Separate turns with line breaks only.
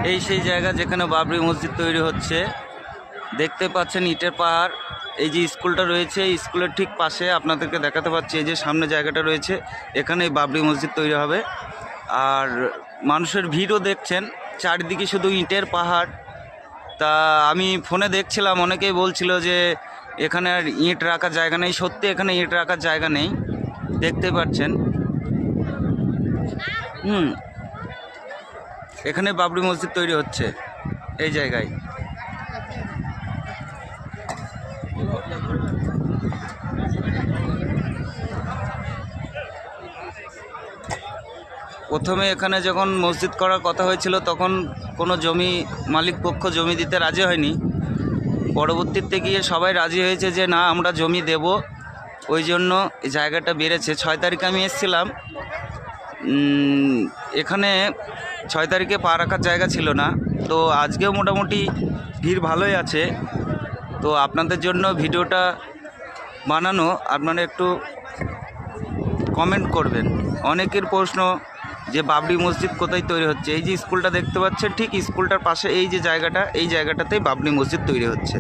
এই সেই জায়গা যেখানে বাবরি মসজিদ তৈরি হচ্ছে। দেখতে পাচ্ছেন ইটের পাহাড়। এই যে স্কুলটা রয়েছে, এই স্কুলের ঠিক পাশে আপনাদেরকে দেখাতে পাচ্ছি, এই যে সামনে জায়গাটা রয়েছে, এখানে বাবরি মসজিদ তৈরি হবে। আর মানুষের ভিড়ও দেখছেন, চারিদিকে শুধু ইটের পাহাড়। তা আমি ফোনে দেখছিলাম, অনেকেই বলছিল যে এখানে আর ইট রাখার জায়গা নেই। সত্যি এখানে ইট রাখার জায়গা নেই, দেখতে পাচ্ছেন। এখানে বাবরি মসজিদ তৈরি হচ্ছে এই জায়গায়। প্রথমে এখানে যখন মসজিদ করার কথা হয়েছিল তখন কোনো জমি মালিক পক্ষ জমি দিতে রাজি হয়নি। পরবর্তীতে গিয়ে সবাই রাজি হয়েছে যে না, আমরা জমি দেব। ওই জন্য এই জায়গাটা বেড়েছে। 6 তারিখে আমি এসেছিলাম, এখানে 6 তারিখে পা রাখার জায়গা ছিল না। তো আজকেও মোটামুটি ভিড় ভালোই আছে। তো আপনাদের জন্য ভিডিওটা বানানো, আপনারা একটু কমেন্ট করবেন। অনেকের প্রশ্ন যে বাবরি মসজিদ কোথায় তৈরি হচ্ছে। এই যে স্কুলটা দেখতে পাচ্ছেন, ঠিক স্কুলটার পাশে এই যে জায়গাটা, এই জায়গাটাতেই বাবরি মসজিদ তৈরি হচ্ছে।